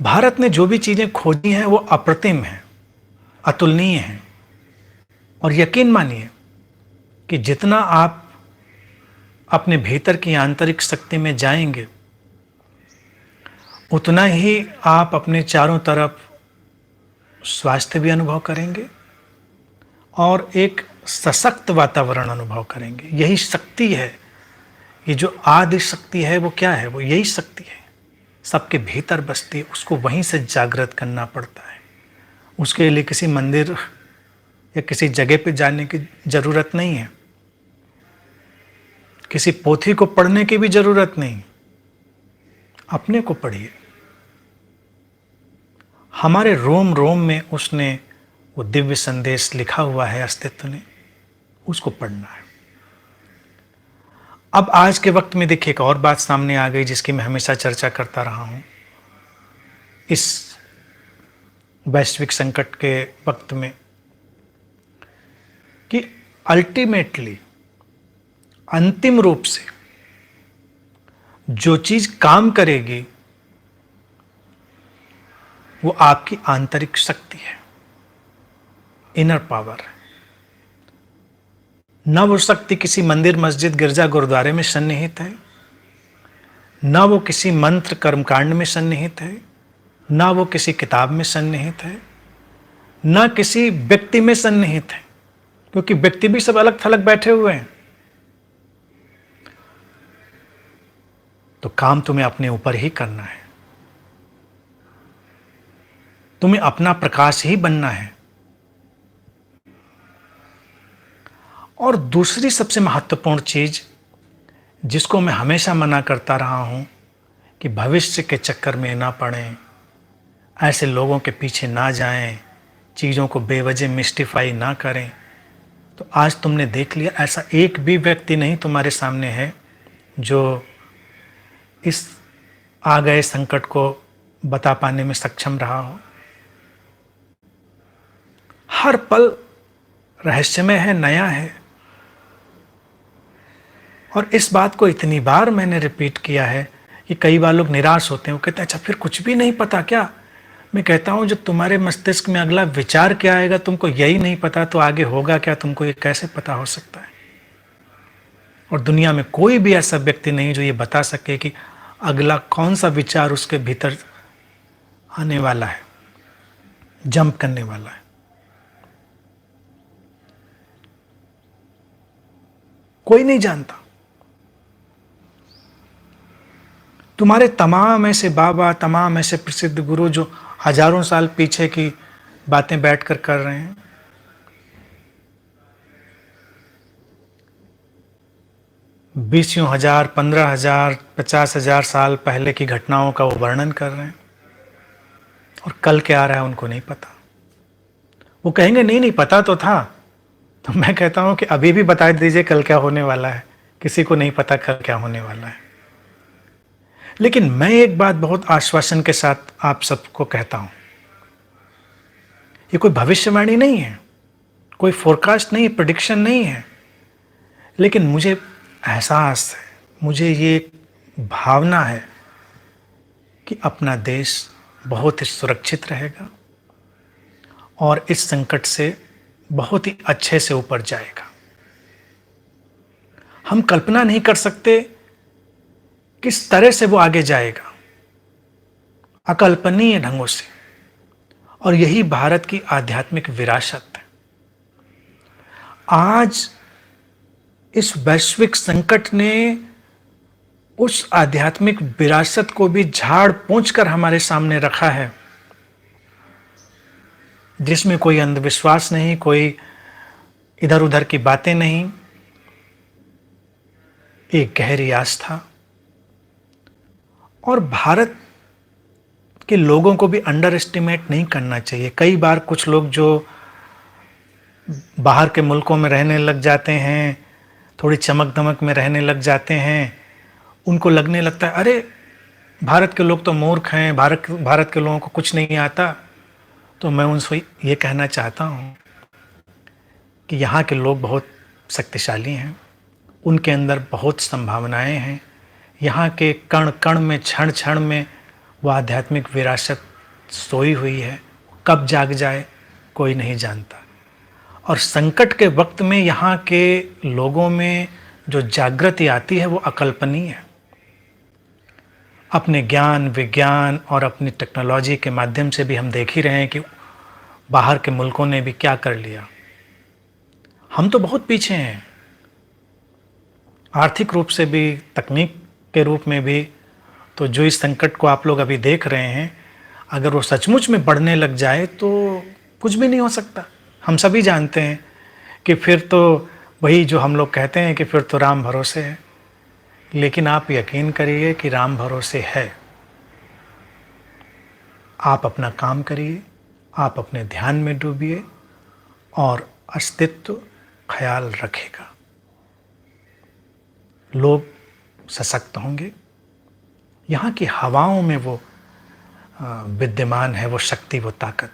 भारत ने जो भी चीज़ें खोजी हैं वो अप्रतिम हैं, अतुलनीय हैं। और यकीन मानिए कि जितना आप अपने भीतर की आंतरिक शक्ति में जाएंगे, उतना ही आप अपने चारों तरफ स्वास्थ्य भी अनुभव करेंगे और एक सशक्त वातावरण अनुभव करेंगे। यही शक्ति है, ये जो आदि शक्ति है वो क्या है? वो यही शक्ति है, सबके भीतर बसती है, उसको वहीं से जागृत करना पड़ता है। उसके लिए किसी मंदिर या किसी जगह पे जाने की जरूरत नहीं है, किसी पोथी को पढ़ने की भी जरूरत नहीं, अपने को पढ़िए। हमारे रोम रोम में उसने वो दिव्य संदेश लिखा हुआ है, अस्तित्व ने, उसको पढ़ना है। अब आज के वक्त में देखिए एक और बात सामने आ गई जिसकी मैं हमेशा चर्चा करता रहा हूं। इस वैश्विक संकट के वक्त में कि अल्टीमेटली, अंतिम रूप से जो चीज काम करेगी वो आपकी आंतरिक शक्ति है, इनर पावर। न वो शक्ति किसी मंदिर, मस्जिद, गिरजा, गुरुद्वारे में सन्निहित है, न वो किसी मंत्र कर्मकांड में सन्निहित है, न वो किसी किताब में सन्निहित है, न किसी व्यक्ति में सन्निहित है, क्योंकि व्यक्ति भी सब अलग थलग बैठे हुए हैं। तो काम तुम्हें अपने ऊपर ही करना है, तुम्हें अपना प्रकाश ही बनना है। और दूसरी सबसे महत्वपूर्ण चीज जिसको मैं हमेशा मना करता रहा हूं कि भविष्य के चक्कर में ना पड़ें, ऐसे लोगों के पीछे ना जाएं, चीज़ों को बेवजह मिस्टिफाई ना करें। तो आज तुमने देख लिया, ऐसा एक भी व्यक्ति नहीं तुम्हारे सामने है जो इस आ गए संकट को बता पाने में सक्षम रहा हो। हर पल रहस्यमय है, नया है। और इस बात को इतनी बार मैंने रिपीट किया है कि कई बार लोग निराश होते हैं, वो कहते हैं अच्छा फिर कुछ भी नहीं पता क्या? मैं कहता हूं जो तुम्हारे मस्तिष्क में अगला विचार क्या आएगा तुमको यही नहीं पता, तो आगे होगा क्या तुमको ये कैसे पता हो सकता है? और दुनिया में कोई भी ऐसा व्यक्ति नहीं जो ये बता सके कि अगला कौन सा विचार उसके भीतर आने वाला है, जंप करने वाला है। कोई नहीं जानता। तुम्हारे तमाम ऐसे बाबा, तमाम ऐसे प्रसिद्ध गुरु जो हजारों साल पीछे की बातें बैठकर कर रहे हैं, 20,000, 15,000, 50,000 साल पहले की घटनाओं का वो वर्णन कर रहे हैं, और कल क्या आ रहा है उनको नहीं पता। वो कहेंगे नहीं नहीं पता तो था। तो मैं कहता हूं कि अभी भी बता दीजिए कल क्या होने वाला है, किसी को नहीं पता कल क्या होने वाला है। लेकिन मैं एक बात बहुत आश्वासन के साथ आप सबको कहता हूं, ये कोई भविष्यवाणी नहीं है, कोई फोरकास्ट नहीं है, प्रेडिक्शन नहीं है, लेकिन मुझे एहसास है, मुझे ये भावना है कि अपना देश बहुत ही सुरक्षित रहेगा और इस संकट से बहुत ही अच्छे से ऊपर जाएगा। हम कल्पना नहीं कर सकते किस तरह से वो आगे जाएगा, अकल्पनीय ढंगों से। और यही भारत की आध्यात्मिक विरासत है। आज इस वैश्विक संकट ने उस आध्यात्मिक विरासत को भी झाड़ पोंछ कर हमारे सामने रखा है, जिसमें कोई अंधविश्वास नहीं, कोई इधर उधर की बातें नहीं, एक गहरी आस्था। और भारत के लोगों को भी अंडर एस्टिमेट नहीं करना चाहिए। कई बार कुछ लोग जो बाहर के मुल्कों में रहने लग जाते हैं, थोड़ी चमक दमक में रहने लग जाते हैं, उनको लगने लगता है अरे भारत के लोग तो मूर्ख हैं, भारत के लोगों को कुछ नहीं आता। तो मैं उनसे ये कहना चाहता हूँ कि यहाँ के लोग बहुत शक्तिशाली हैं, उनके अंदर बहुत संभावनाएं हैं। यहाँ के कण कण में, क्षण क्षण में वो आध्यात्मिक विरासत सोई हुई है, कब जाग जाए कोई नहीं जानता। और संकट के वक्त में यहाँ के लोगों में जो जागृति आती है वो अकल्पनीय है। अपने ज्ञान विज्ञान और अपनी टेक्नोलॉजी के माध्यम से भी हम देख ही रहे हैं कि बाहर के मुल्कों ने भी क्या कर लिया। हम तो बहुत पीछे हैं, आर्थिक रूप से भी, तकनीक के रूप में भी। तो जो इस संकट को आप लोग अभी देख रहे हैं, अगर वो सचमुच में बढ़ने लग जाए तो कुछ भी नहीं हो सकता। हम सभी जानते हैं कि फिर तो वही जो हम लोग कहते हैं कि फिर तो राम भरोसे है। लेकिन आप यकीन करिए कि राम भरोसे है। आप अपना काम करिए, आप अपने ध्यान में डूबिए और अस्तित्व ख्याल रखेगा। लोग सशक्त होंगे। यहाँ की हवाओं में वो विद्यमान है, वो शक्ति, वो ताकत।